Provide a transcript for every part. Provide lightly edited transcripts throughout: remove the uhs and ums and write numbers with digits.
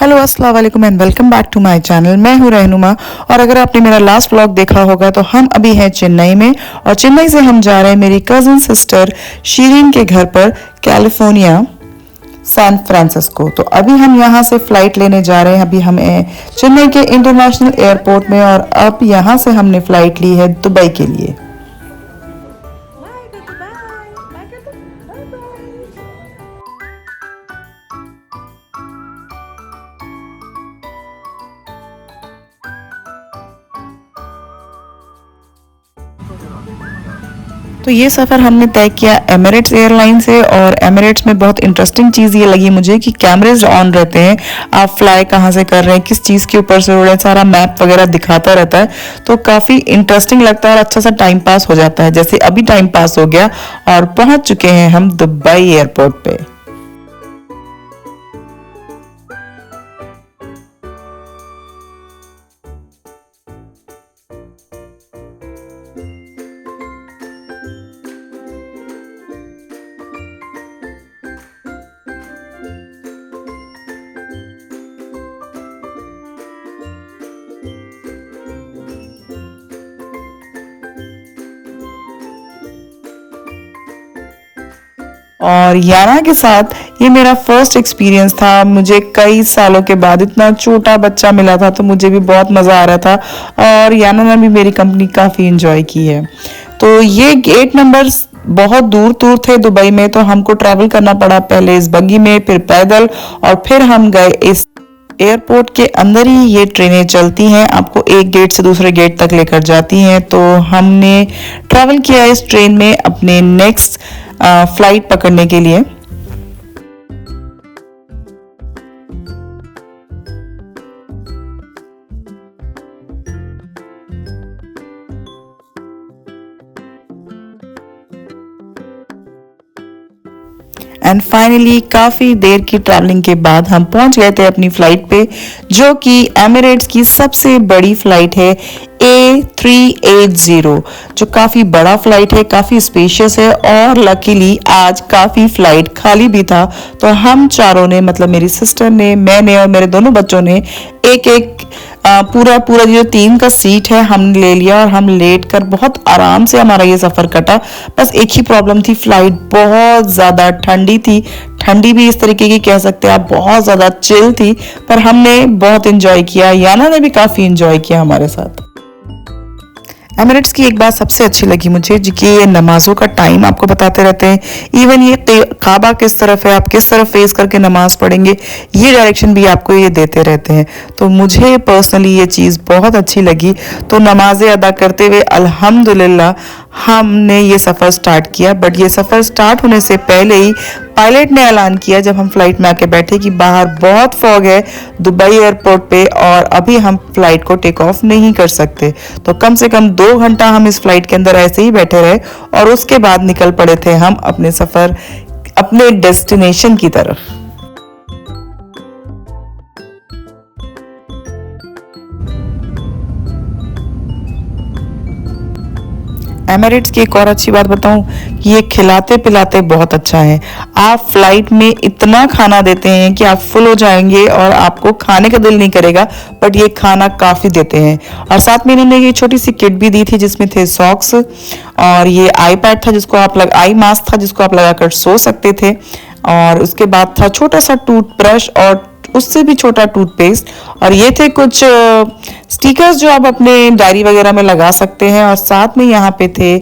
Hello अस्सलाम वालेकुम and welcome back to my channel. मैं हूं रहनुमा और अगर आपने मेरा लास्ट व्लॉग देखा होगा तो हम अभी हैं चेन्नई में और चेन्नई से हम जा रहे हैं मेरी कजिन सिस्टर शीरीन के घर पर कैलिफोर्निया सैन फ्रांसिस्को। तो अभी हम यहां से फ्लाइट लेने जा रहे हैं। अभी हम चेन्नई के इंटरनेशनल एयरपोर्ट में और अब यहां से हमने फ्लाइट ली है दुबई के लिए। तो ये सफ़र हमने तय किया एमिरेट्स एयरलाइन से और एमिरेट्स में बहुत इंटरेस्टिंग चीज़ ये लगी मुझे कि कैमरेज ऑन रहते हैं। आप फ्लाई कहाँ से कर रहे हैं, किस चीज़ के ऊपर से उड़ रहे हैं, सारा मैप वगैरह दिखाता रहता है। तो काफ़ी इंटरेस्टिंग लगता है और अच्छा सा टाइम पास हो जाता है। जैसे अभी टाइम पास हो गया और पहुँच चुके हैं हम दुबई एयरपोर्ट पे। और याना के साथ ये मेरा फर्स्ट एक्सपीरियंस था। मुझे कई सालों के बाद इतना छोटा बच्चा मिला था तो मुझे भी बहुत मज़ा आ रहा था और याना ने भी मेरी कंपनी काफ़ी इंजॉय की है। तो ये गेट नंबर्स बहुत दूर दूर थे दुबई में, तो हमको ट्रैवल करना पड़ा, पहले इस बग्गी में फिर पैदल और फिर हम गए इस एयरपोर्ट के अंदर ही ये ट्रेनें चलती हैं, आपको एक गेट से दूसरे गेट तक लेकर जाती हैं। तो हमने ट्रैवल किया इस ट्रेन में अपने नेक्स्ट फ्लाइट पकड़ने के लिए। एंड फाइनली काफ़ी देर की ट्रैवलिंग के बाद हम पहुंच गए थे अपनी फ़्लाइट पे, जो कि एमिरेट्स की सबसे बड़ी फ़्लाइट है A380, जो काफ़ी बड़ा फ़्लाइट है, काफ़ी स्पेशियस है। और लकीली आज काफ़ी फ़्लाइट खाली भी था, तो हम चारों ने, मतलब मेरी सिस्टर ने, मैंने और मेरे दोनों बच्चों ने एक एक पूरा पूरा जो 3 का सीट है हम ले लिया और हम लेट कर बहुत आराम से हमारा ये सफ़र कटा। बस एक ही प्रॉब्लम थी, फ्लाइट बहुत ज़्यादा ठंडी थी। ठंडी भी इस तरीके की कह सकते हैं आप, बहुत ज़्यादा चिल थी, पर हमने बहुत इंजॉय किया। याना ने भी काफ़ी इंजॉय किया हमारे साथ। एमिरेट्स की एक बात सबसे अच्छी लगी मुझे कि ये नमाजों का टाइम आपको बताते रहते हैं। इवन ये काबा किस तरफ है, आप किस तरफ फेस करके नमाज पढ़ेंगे, ये डायरेक्शन भी आपको ये देते रहते हैं। तो मुझे पर्सनली ये चीज़ बहुत अच्छी लगी। तो नमाजें अदा करते हुए अल्हम्दुलिल्लाह हमने ये सफ़र स्टार्ट किया। बट ये सफ़र स्टार्ट होने से पहले ही पायलट ने ऐलान किया जब हम फ्लाइट में आके बैठे कि बाहर बहुत फॉग है दुबई एयरपोर्ट पे और अभी हम फ्लाइट को टेक ऑफ नहीं कर सकते। तो कम से कम 2 घंटा हम इस फ्लाइट के अंदर ऐसे ही बैठे रहे और उसके बाद निकल पड़े थे हम अपने सफ़र, अपने डेस्टिनेशन की तरफ। एमिरेट्स की एक और अच्छी बात बताऊं कि ये खिलाते पिलाते बहुत अच्छा है। आप फ्लाइट में इतना खाना देते हैं कि आप फुल हो जाएंगे और आपको खाने का दिल नहीं करेगा, बट ये खाना काफ़ी देते हैं। और साथ में इन्होंने ये छोटी सी किट भी दी थी जिसमें थे सॉक्स और ये आईपैड था जिसको आप आई मास्क था जिसको आप लगाकर सो सकते थे, और उसके बाद था छोटा सा टूथब्रश और उससे भी छोटा टूथपेस्ट, और ये थे कुछ स्टिकर्स जो आप अपने डायरी वगैरह में लगा सकते हैं। और साथ में यहाँ पे थे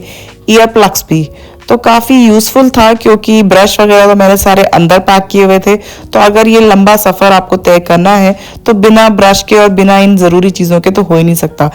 ईयर प्लग्स भी। तो काफ़ी यूज़फुल था क्योंकि ब्रश वगैरह तो मैंने सारे अंदर पैक किए हुए थे। तो अगर ये लंबा सफ़र आपको तय करना है तो बिना ब्रश के और बिना इन ज़रूरी चीज़ों के तो हो ही नहीं सकता।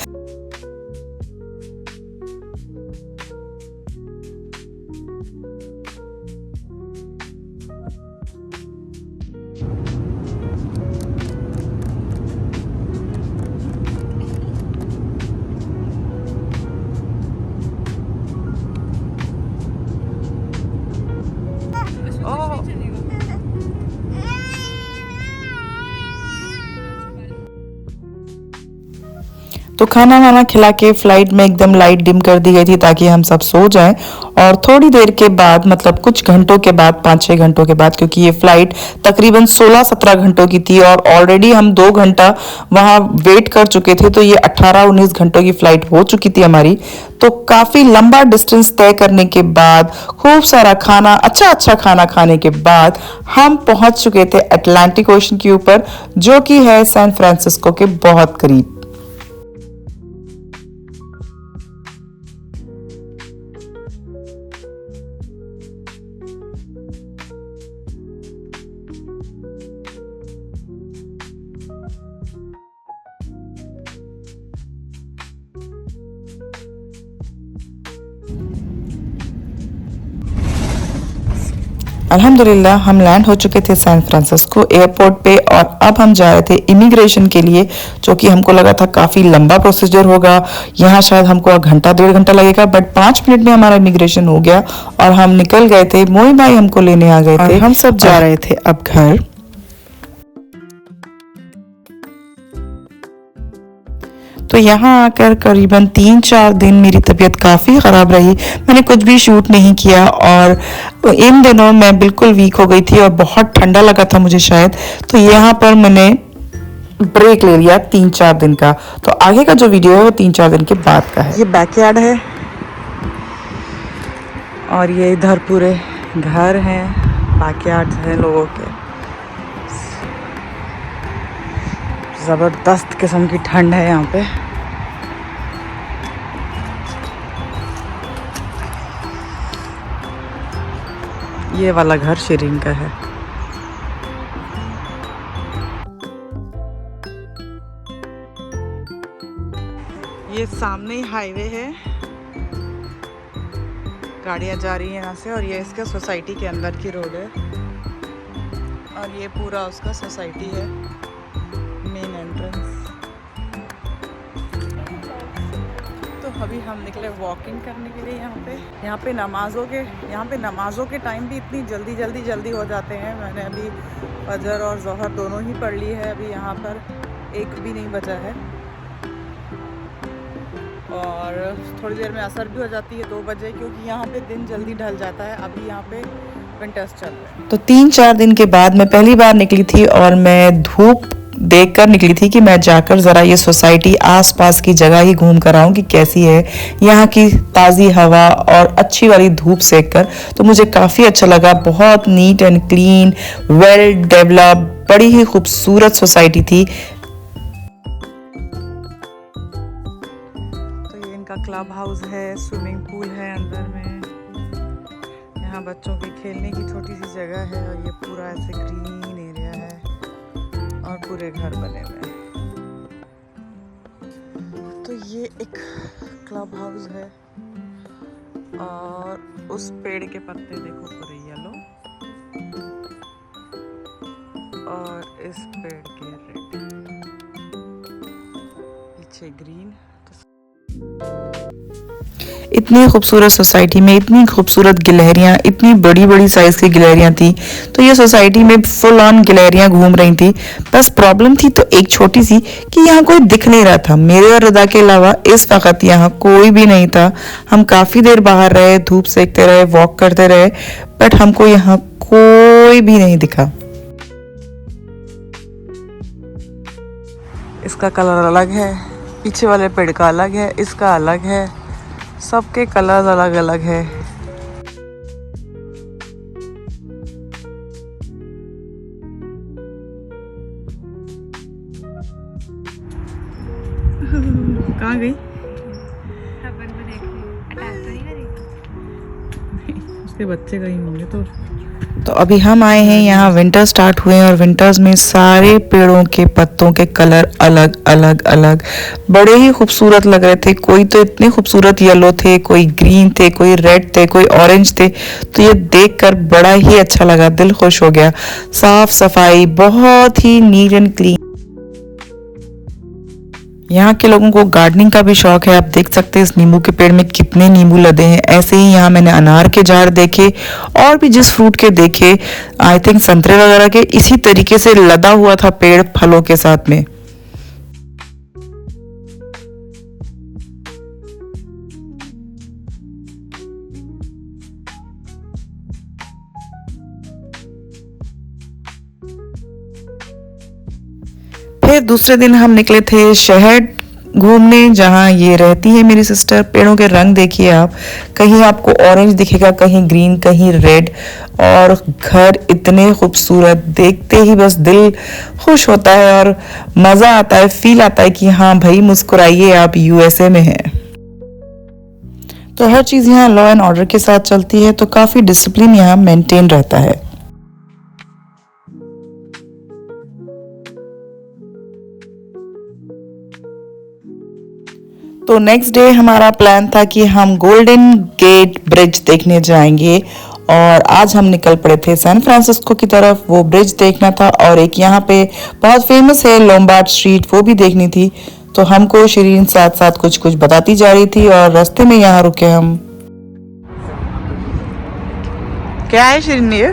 तो खाना वाना खिला के फ्लाइट में एकदम लाइट डिम कर दी गई थी ताकि हम सब सो जाएं। और थोड़ी देर के बाद मतलब कुछ घंटों के बाद 5-6 घंटों के बाद, क्योंकि ये फ्लाइट तकरीबन 16-17 घंटों की थी और ऑलरेडी हम 2 घंटा वहाँ वेट कर चुके थे, तो ये 18-19 घंटों की फ्लाइट हो चुकी थी हमारी। तो काफ़ी लंबा डिस्टेंस तय करने के बाद, खूब सारा खाना, अच्छा खाना खाने के बाद हम पहुंच चुके थे अटलांटिक ओशन के ऊपर, जो कि है सैन फ्रांसिस्को के बहुत करीब। अल्हम्दुलिल्लाह हम लैंड हो चुके थे सैन फ्रांसिस्को एयरपोर्ट पे और अब हम जा रहे थे इमिग्रेशन के लिए, जो कि हमको लगा था काफ़ी लंबा प्रोसीजर होगा। यहाँ शायद हमको घंटा 1.5 घंटा लगेगा, बट 5 मिनट में हमारा इमिग्रेशन हो गया और हम निकल गए थे। मोई भाई हमको लेने आ गए थे, हम सब जा रहे थे अब घर। तो यहाँ आकर करीबन 3-4 दिन मेरी तबीयत काफ़ी ख़राब रही, मैंने कुछ भी शूट नहीं किया और इन दिनों मैं बिल्कुल वीक हो गई थी और बहुत ठंडा लगा था मुझे शायद, तो यहाँ पर मैंने ब्रेक ले लिया 3-4 दिन का। तो आगे का जो वीडियो है वो 3-4 दिन के बाद का है। ये बैकयार्ड है और ये इधर पूरे घर हैं, बैकयार्ड हैं लोगों के। ज़बरदस्त किस्म की ठंड है यहाँ पे। ये वाला घर शिरीन का है। ये सामने ही हाईवे है, गाड़ियाँ जा रही हैं यहाँ से और ये इसका सोसाइटी के अंदर की रोड है और ये पूरा उसका सोसाइटी है, मेन एंट्रेंस। तो अभी हम निकले वॉकिंग करने के लिए यहाँ पे नमाज़ों के टाइम भी इतनी जल्दी हो जाते हैं। मैंने अभी फजर और ज़ोहर दोनों ही पढ़ ली है, अभी यहाँ पर एक भी नहीं बचा है और थोड़ी देर में असर भी हो जाती है 2 बजे, क्योंकि यहाँ पे दिन जल्दी ढल जाता है। अभी यहाँ पे विंटर्स चल रहे हैं। तो 3-4 दिन के बाद मैं पहली बार निकली थी और मैं धूप देखकर निकली थी कि मैं जाकर ज़रा ये सोसाइटी आसपास की जगह ही घूम कर आऊँ कि कैसी है यहाँ की ताज़ी हवा और अच्छी वाली धूप सेक कर। तो मुझे काफ़ी अच्छा लगा, बहुत neat and clean, well develop, बड़ी ही खूबसूरत सोसाइटी थी। तो ये इनका क्लब हाउस है, स्विमिंग पूल है अंदर में, यहाँ बच्चों के खेलने की छोटी सी जगह है और ये पूरा ऐसे ग्रीन एरिया है और पूरे घर बने हुए हैं। तो ये एक क्लब हाउस है और उस पेड़ के पत्ते देखो पूरे येलो और इस पेड़ के रेड, पीछे ग्रीन। इतनी खूबसूरत सोसाइटी में इतनी खूबसूरत गिलहरियाँ, इतनी बड़ी बड़ी साइज़ की गिलहरियाँ थी। तो ये सोसाइटी में फुल ऑन गिलहरियाँ घूम रही थी। बस प्रॉब्लम थी तो एक छोटी सी कि यहाँ कोई दिख नहीं रहा था, मेरे और रदा के अलावा इस वक्त यहाँ कोई भी नहीं था। हम काफ़ी देर बाहर रहे, धूप सेकते रहे, वॉक करते रहे, बट हमको यहाँ कोई भी नहीं दिखा। इसका कलर अलग है, पीछे वाले पेड़ का अलग है, इसका अलग है, सबके कलर्स अलग अलग है। कहाँ गई? उसके बच्चे कहीं होंगे। तो अभी हम आए हैं यहाँ, विंटर स्टार्ट हुए हैं और विंटर्स में सारे पेड़ों के पत्तों के कलर अलग अलग बड़े ही खूबसूरत लग रहे थे। कोई तो इतने खूबसूरत येलो थे, कोई ग्रीन थे, कोई रेड थे, कोई ऑरेंज थे। तो ये देखकर बड़ा ही अच्छा लगा, दिल खुश हो गया। साफ सफाई, बहुत ही नीट एंड क्लीन। यहाँ के लोगों को गार्डनिंग का भी शौक है। आप देख सकते हैं इस नींबू के पेड़ में कितने नींबू लदे हैं। ऐसे ही यहाँ मैंने अनार के झाड़ देखे और भी जिस फ्रूट के देखे, आई थिंक संतरे वगैरह के, इसी तरीके से लदा हुआ था पेड़ फलों के साथ में। फिर दूसरे दिन हम निकले थे शहर घूमने, जहाँ ये रहती है मेरी सिस्टर। पेड़ों के रंग देखिए आप, कहीं आपको ऑरेंज दिखेगा, कहीं ग्रीन, कहीं रेड, और घर इतने खूबसूरत, देखते ही बस दिल खुश होता है और मज़ा आता है, फील आता है कि हाँ भाई मुस्कुराइए, आप यूएसए में हैं। तो हर चीज़ यहाँ लॉ एंड ऑर्डर के साथ चलती है, तो काफ़ी डिसिप्लिन यहाँ मेंटेन रहता है। तो नेक्स्ट डे हमारा प्लान था कि हम गोल्डन गेट ब्रिज देखने जाएंगे, और आज हम निकल पड़े थे सैन फ्रांसिस्को की तरफ। वो ब्रिज देखना था, और एक यहाँ पे बहुत फेमस है लोम्बार्ड स्ट्रीट, वो भी देखनी थी। तो हमको शिरीन साथ साथ कुछ कुछ बताती जा रही थी, और रास्ते में यहाँ रुके हम। क्या है शिरीन ये?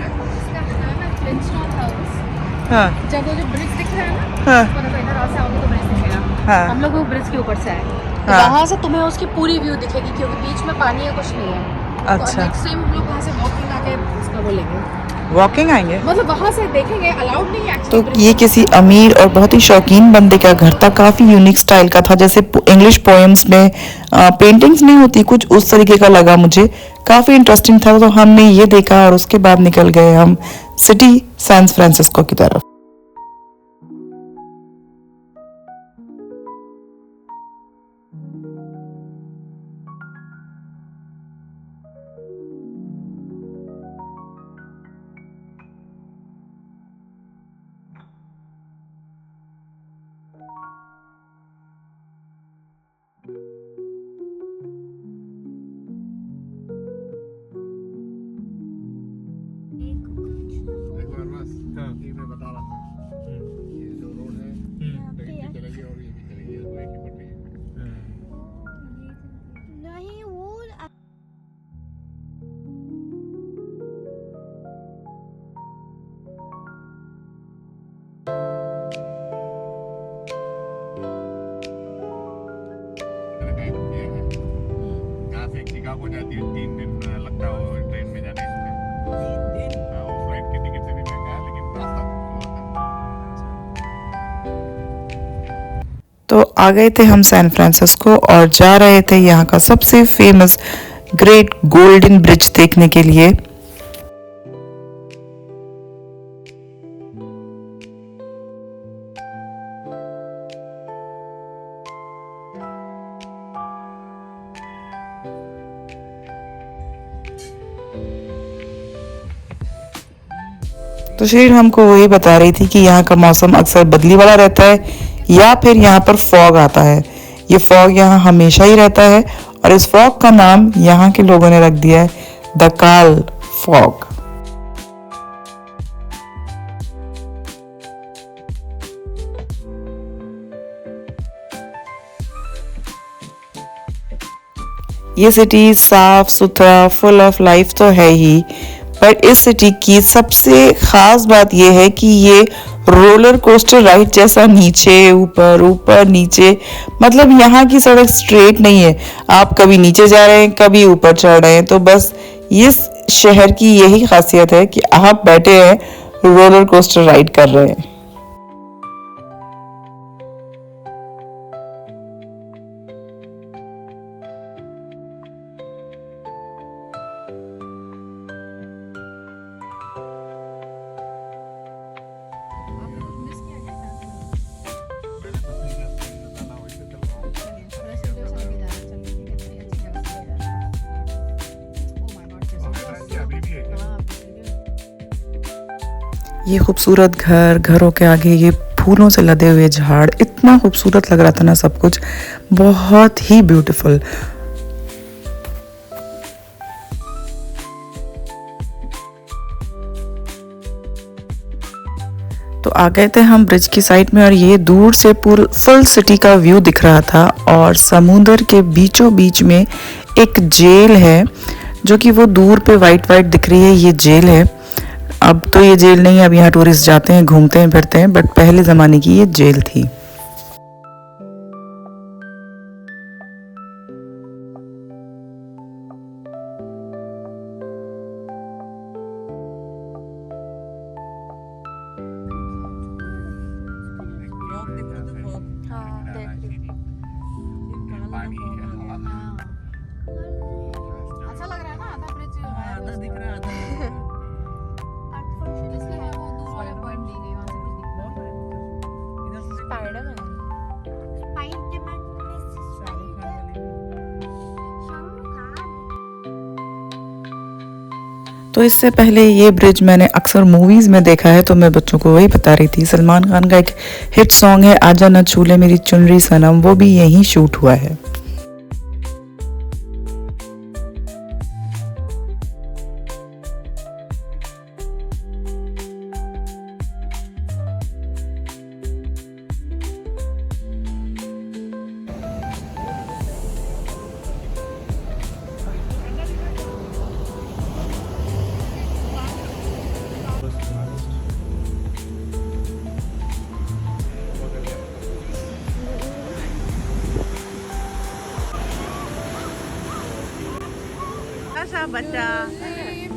हाँ जब वो जो ब्रिज दिख रहा है ना, हाँ इधर से आओगे तो ब्रिज दिखेगा। हाँ हम लोग वो ब्रिज के ऊपर से आए, तो हाँ। वहाँ से तुम्हें उसकी पूरी व्यू दिखेगी, क्योंकि बीच में पानी है, कुछ नहीं है। अच्छा। तो नेक्स्ट टाइम हम लोग वहाँ से वॉकिंग आके उसका वो लेंगे, वॉकिंग आएंगे, मतलब वहाँ से देखेंगे। अलाउड नहीं है तो एक्चुअली। ये किसी अमीर और बहुत ही शौकीन बंदे का घर था, काफ़ी यूनिक स्टाइल का था, जैसे इंग्लिश पोएम्स में पेंटिंग्स नहीं होती, कुछ उस तरीके का लगा मुझे। काफ़ी इंटरेस्टिंग था, तो हमने ये देखा और उसके बाद निकल गए हम सिटी सैन फ्रांसिस्को की तरफ। एक बार बस ये मैं बता रहा था, ये जो रोड है लेकिन भी चलेगी और ये भी चलेगी, ये एक ही पट्टी है। नहीं वो मैंने कहीं रुकी है, यहाँ से शिकागो जाती है, 3 दिन लगता है वो ट्रेन में जाने इसमें। हाँ, वो फ्लाइट की टिकट से भी महंगा है, लेकिन रास्ता खूबसूरत है। तो आ गए थे हम सैन फ्रांसिस्को, और जा रहे थे यहाँ का सबसे फेमस ग्रेट गोल्डन ब्रिज देखने के लिए। तो शेर हमको वही बता रही थी कि यहाँ का मौसम अक्सर बदली वाला रहता है, या फिर यहाँ पर फॉग आता है। ये फॉग यहाँ हमेशा ही रहता है, और इस फॉग का नाम यहाँ के लोगों ने रख दिया है द काल फॉग। ये सिटी साफ सुथरा, फुल ऑफ लाइफ तो है ही, पर इस सिटी की सबसे खास बात यह है कि ये रोलर कोस्टर राइड जैसा नीचे ऊपर ऊपर नीचे, मतलब यहाँ की सड़क स्ट्रेट नहीं है। आप कभी नीचे जा रहे हैं, कभी ऊपर चढ़ रहे हैं। तो बस इस शहर की यही खासियत है कि आप बैठे हैं, रोलर कोस्टर राइड कर रहे हैं। मैंने तो सही कहा, सही बताना, वही से चल रहा हूँ। और मेरा ये अभी भी है क्या? ये खूबसूरत घर, घरों के आगे ये फूलों से लदे हुए झाड़, इतना खूबसूरत लग रहा था ना सब कुछ, बहुत ही ब्यूटीफुल। तो आ गए थे हम ब्रिज की साइड में, और ये दूर से फुल सिटी का व्यू दिख रहा था, और समुंदर के बीचों बीच में एक जेल है, जो कि वो दूर पे वाइट वाइट दिख रही है, ये जेल है। अब तो ये जेल नहीं है, अब यहाँ टूरिस्ट जाते हैं, घूमते हैं, फिरते हैं, बट पहले ज़माने की ये जेल थी। एक हाँ, देख रही हूँ। पानी हवा हाँ। अच्छा लग रहा है ना, आधा ब्रिज आधा दिख रहा है, आधा नहीं दिख रहा। इसलिए है वो दूर वाला पॉइंट दी गई, वहाँ से कुछ दिख बहुत है। इधर से स्पाइडरमैन। शाहरुख खान वाली। तो इससे पहले ये ब्रिज मैंने अक्सर मूवीज़ में देखा है, तो मैं बच्चों को वही बता रही थी। सलमान खान का एक हिट सॉन्ग है आजा न छूले मेरी चुनरी सनम, वो भी यहीं शूट हुआ है। सा बच्चा,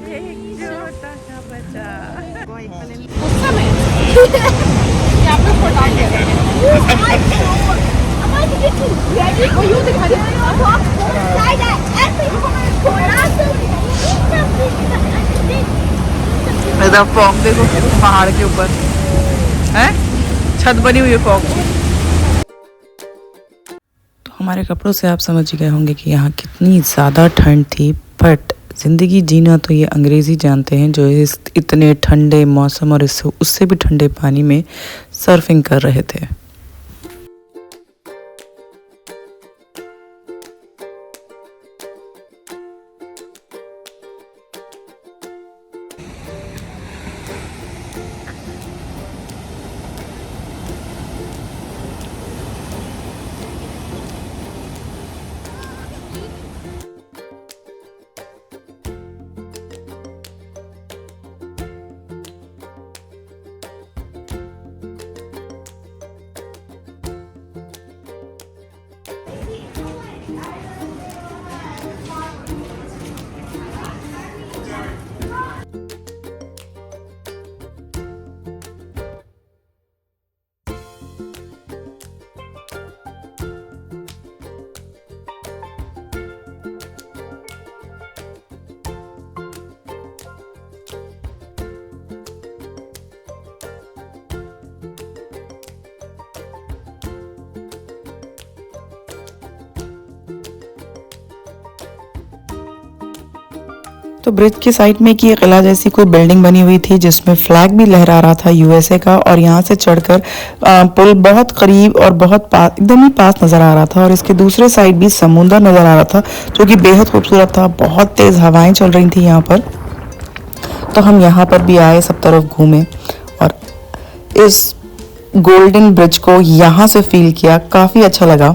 एक छोटा सा बच्चा। उस समय यहाँ पे फोटा ले रहे हैं। वो यूँ दिखा रही है। इधर फॉग देखो पहाड़ के ऊपर है, छत बनी हुई है फॉग की। तो हमारे कपड़ों से आप समझ गए होंगे कि यहाँ कितनी ज़्यादा ठंड थी, बट ज़िंदगी जीना तो ये अंग्रेज़ी जानते हैं जो इस इतने ठंडे मौसम और इससे उससे भी ठंडे पानी में सर्फिंग कर रहे थे। तो ब्रिज के साइड में एक ये किला जैसी कोई बिल्डिंग बनी हुई थी जिसमें फ्लैग भी लहरा रहा था यूएसए का, और यहाँ से चढ़कर पुल बहुत करीब और बहुत पास, एकदम ही पास नज़र आ रहा था। और इसके दूसरे साइड भी समुंदर नज़र आ रहा था जो कि बेहद खूबसूरत था। बहुत तेज़ हवाएं चल रही थी यहाँ पर। तो हम यहाँ पर भी आए, सब तरफ घूमे और इस गोल्डन ब्रिज को यहाँ से फील किया, काफ़ी अच्छा लगा।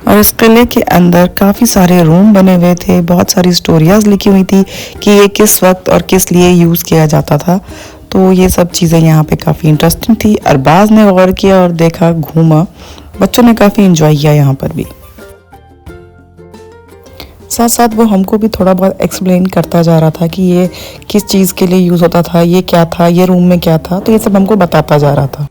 और इस किले के अंदर काफ़ी सारे रूम बने हुए थे, बहुत सारी स्टोरियाज लिखी हुई थी कि ये किस वक्त और किस लिए यूज़ किया जाता था। तो ये सब चीज़ें यहाँ पे काफ़ी इंटरेस्टिंग थी। अरबाज ने गौर किया और देखा, घूमा, बच्चों ने काफ़ी इंजॉय किया यहाँ पर भी। साथ साथ वो हमको भी थोड़ा बहुत एक्सप्लेन करता जा रहा था कि ये किस चीज़ के लिए यूज़ होता था, ये क्या था, ये रूम में क्या था, तो ये सब हमको बताता जा रहा था।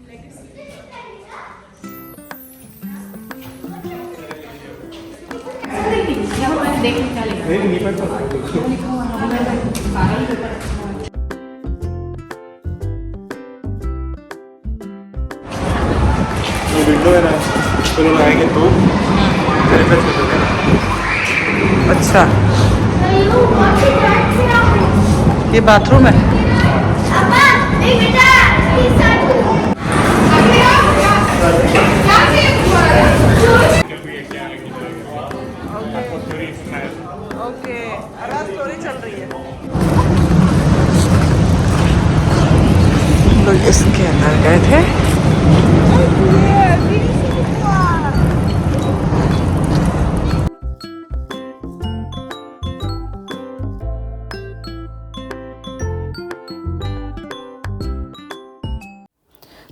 विंडो है ना, चलो लगाएंगे तो अच्छा ये बाथरूम है। ओके, स्टोरी चल रही है। लोग इसके अंदर गए थे।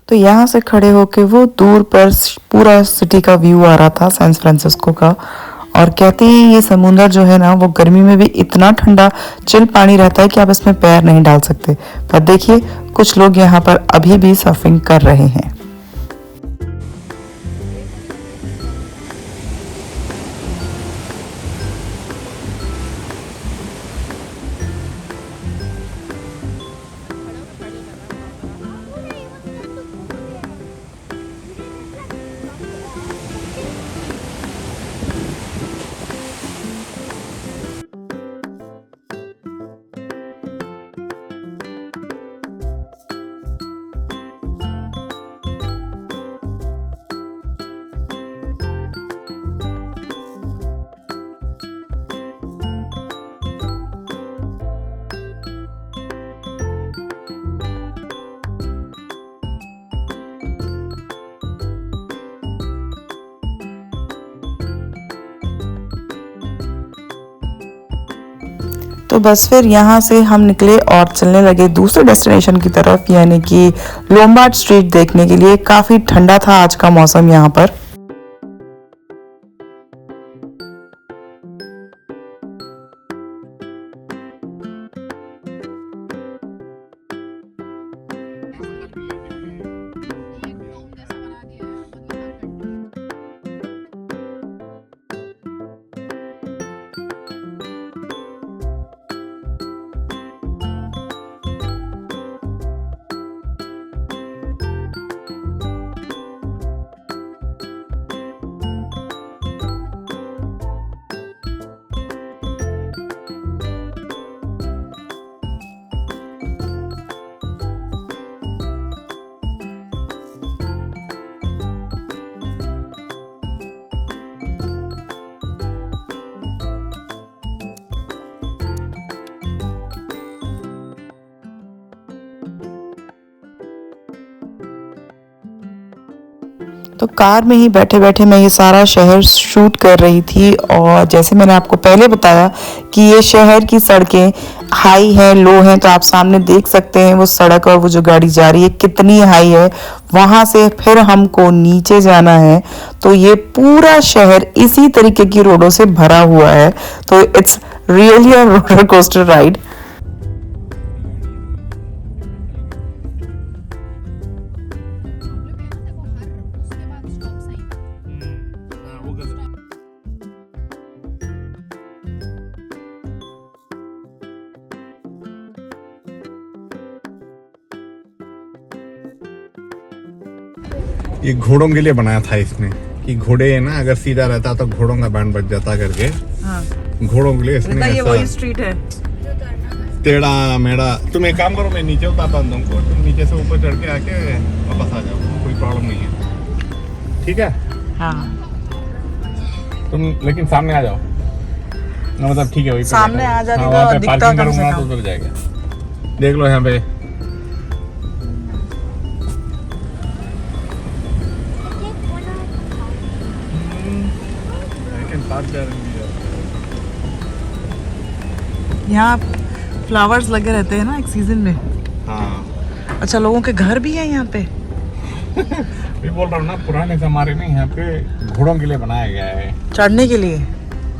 तो यहाँ से खड़े होके वो दूर पर पूरा सिटी का व्यू आ रहा था, सैन फ्रांसिस्को का। और कहते हैं ये समुंदर जो है ना, वो गर्मी में भी इतना ठंडा चिल पानी रहता है कि आप इसमें पैर नहीं डाल सकते। पर देखिए कुछ लोग यहाँ पर अभी भी सर्फिंग कर रहे हैं। तो बस फिर यहाँ से हम निकले और चलने लगे दूसरे डेस्टिनेशन की तरफ, यानी कि लोम्बार्ड स्ट्रीट देखने के लिए। काफ़ी ठंडा था आज का मौसम यहाँ पर। तो कार में ही बैठे बैठे मैं ये सारा शहर शूट कर रही थी। और जैसे मैंने आपको पहले बताया कि ये शहर की सड़कें हाई है, लो हैं, तो आप सामने देख सकते हैं वो सड़क और वो जो गाड़ी जा रही है कितनी हाई है। वहां से फिर हमको नीचे जाना है, तो ये पूरा शहर इसी तरीके की रोडों से भरा हुआ है। तो it's really a roller coaster ride. ये घोड़ों के लिए बनाया था इसने, कि घोड़े है ना, अगर सीधा रहता तो घोड़ों का बैंड बज जाता करके। हाँ। घोड़ों के लिए इसने ये वही स्ट्रीट है। टेढ़ा मेढ़ा। तुम एक काम करो, मैं नीचे उतारता हूँ तुमको, तुम नीचे से ऊपर चढ़ के आके वापस आ जाओ, कोई प्रॉब्लम नहीं है, ठीक है? हाँ। तुम लेकिन सामने आ जाओ, मतलब ठीक है, वही सामने आ जाने वहाँ का पे दिखता पार्किंग कम से करूंगा तो कम। उधर जाएगा। देख लो यहाँ पे यहाँ फ्लावर्स लगे रहते हैं ना एक सीजन में। हाँ। अच्छा, लोगों के घर भी है यहाँ पे। मैं बोल रहा हूँ ना, पुराने जमाने में यहाँ पे घोड़ों के लिए बनाया गया है, चढ़ने के लिए,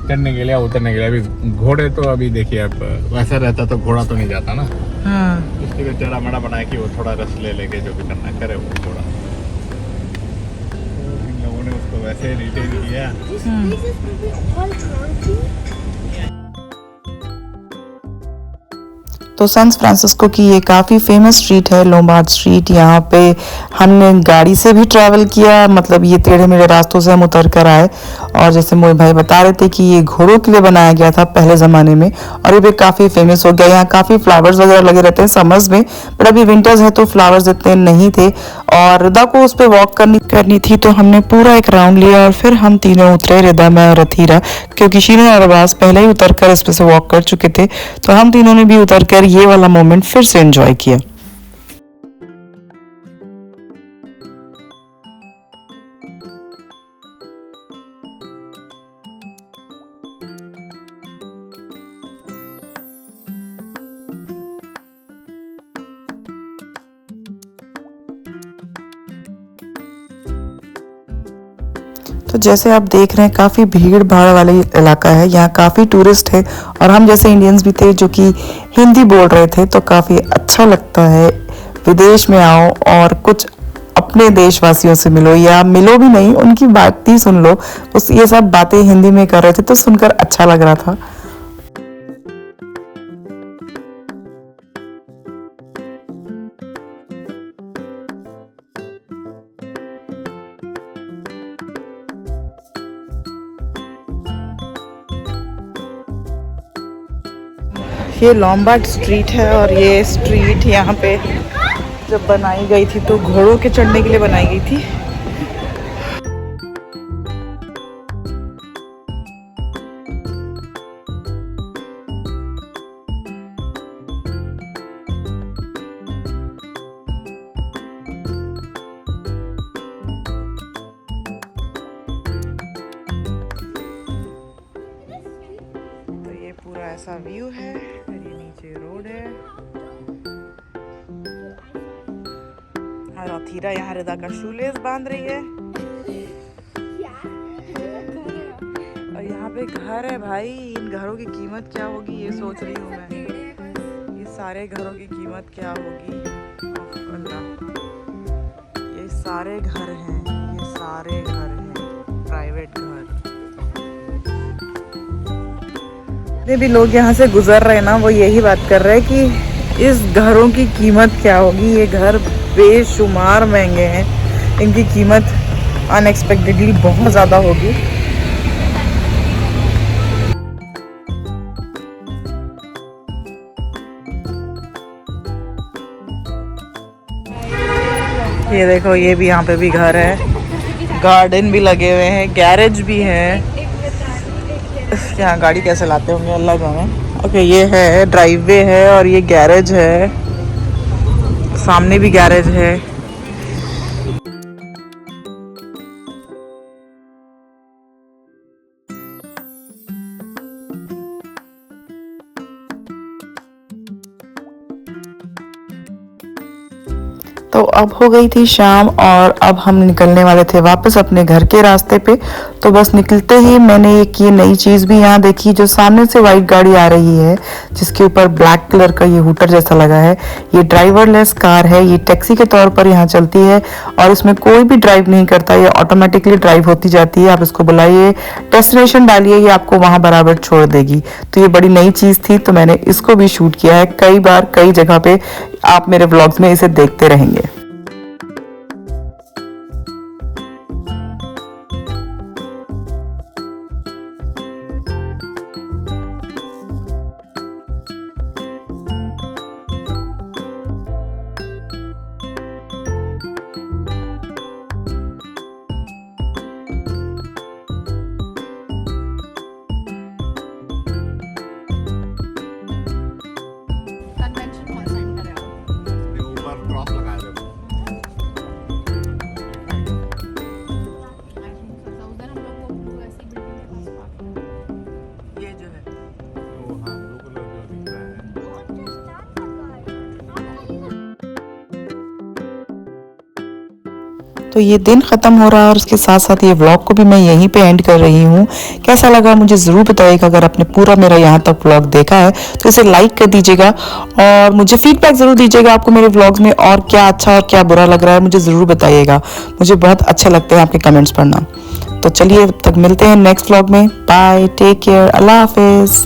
चढ़ने के लिए, उतरने के लिए। अभी घोड़े तो अभी देखिए, अब वैसा रहता तो घोड़ा तो नहीं जाता ना। हाँ। उसके लिए टेढ़ा मेढ़ा बनाया कि वो थोड़ा रस ले लेके जो भी करना करे वो थोड़ा। इन लोगों ने उसको वैसे रिटेन किया। तो सैन फ्रांसिस्को की ये काफ़ी फेमस स्ट्रीट है, लोम्बार्ड स्ट्रीट। यहाँ पे हमने गाड़ी से भी ट्रैवल किया, मतलब ये टेढ़े मेढ़े रास्तों से हम उतर कर आए। और जैसे मोहित भाई बता रहे थे कि ये घोड़ों के लिए बनाया गया था पहले ज़माने में, और ये भी काफ़ी फेमस हो गया। यहाँ काफ़ी फ्लावर्स वगैरह लगे रहते हैं समर्स में, बट अभी विंटर्स है तो फ्लावर्स इतने नहीं थे। और रिदा को उस पर वॉक करनी थी, तो हमने पूरा एक राउंड लिया और फिर हम तीनों उतरे, रिदा, मैं और रथीरा, क्योंकि शीना और अब्बास पहले ही उतर कर इस पे से वॉक कर चुके थे। तो हम तीनों ने भी उतर कर ये वाला मोमेंट फिर से एंजॉय किया। तो जैसे आप देख रहे हैं काफ़ी भीड़ भाड़ वाला इलाका है, यहाँ काफ़ी टूरिस्ट है और हम जैसे इंडियंस भी थे जो कि हिंदी बोल रहे थे, तो काफ़ी अच्छा लगता है। विदेश में आओ और कुछ अपने देशवासियों से मिलो, या मिलो भी नहीं, उनकी बात ही सुन लो। उस ये सब बातें हिंदी में कर रहे थे तो सुनकर अच्छा लग रहा था। ये लोम्बार्ड स्ट्रीट है और ये स्ट्रीट यहाँ पे जब बनाई गई थी तो घोड़ों के चढ़ने के लिए बनाई गई थी। तो ये पूरा ऐसा व्यू है, ये नीचे रोड है और रथीरा यहाँ रिदा का शूलेस बांध रही है। और यहाँ पे घर है भाई, इन घरों की कीमत क्या होगी ये सोच रही हूँ मैं। ये सारे घरों की कीमत क्या होगी, अल्लाह। ये सारे घर हैं, ये सारे घर हैं, प्राइवेट घर। जितने भी लोग यहाँ से गुजर रहे हैं ना, वो यही बात कर रहे हैं कि इस घरों की कीमत क्या होगी। ये घर बेशुमार महंगे हैं, इनकी कीमत अनएक्सपेक्टेडली बहुत ज़्यादा होगी। ये देखो, ये भी यहाँ पे भी घर है, गार्डन भी लगे हुए हैं, गैरेज भी है। यहाँ गाड़ी कैसे लाते होंगे अल्लाह जाने। ओके, ये है ड्राइववे है और ये गैरेज है, सामने भी गैरेज है। तो अब हो गई थी शाम और अब हम निकलने वाले थे वापस अपने घर के रास्ते पे। तो बस निकलते ही मैंने एक ये नई चीज़ भी यहाँ देखी, जो सामने से वाइट गाड़ी आ रही है जिसके ऊपर ब्लैक कलर का ये हूटर जैसा लगा है। ये ड्राइवरलेस कार है, ये टैक्सी के तौर पर यहाँ चलती है और इसमें कोई भी ड्राइव नहीं करता, ये ऑटोमेटिकली ड्राइव होती जाती है। आप इसको बुलाइए, डेस्टिनेशन डालिए, ये आपको वहाँ बराबर छोड़ देगी। तो ये बड़ी नई चीज़ थी, तो मैंने इसको भी शूट किया है कई बार, कई जगह पे। आप मेरे व्लॉग्स में इसे देखते रहेंगे। तो ये दिन ख़त्म हो रहा है और उसके साथ साथ ये व्लॉग को भी मैं यहीं पे एंड कर रही हूँ। कैसा लगा मुझे ज़रूर बताइएगा। अगर आपने पूरा मेरा यहाँ तक व्लॉग देखा है तो इसे लाइक कर दीजिएगा और मुझे फीडबैक ज़रूर दीजिएगा। आपको मेरे व्लॉग्स में और क्या अच्छा और क्या बुरा लग रहा है मुझे ज़रूर बताइएगा। मुझे बहुत अच्छे लगते हैं आपके कमेंट्स पढ़ना। तो चलिए, तब तक मिलते हैं नेक्स्ट व्लॉग में। बाय, टेक केयर, अल्लाह हाफिज़।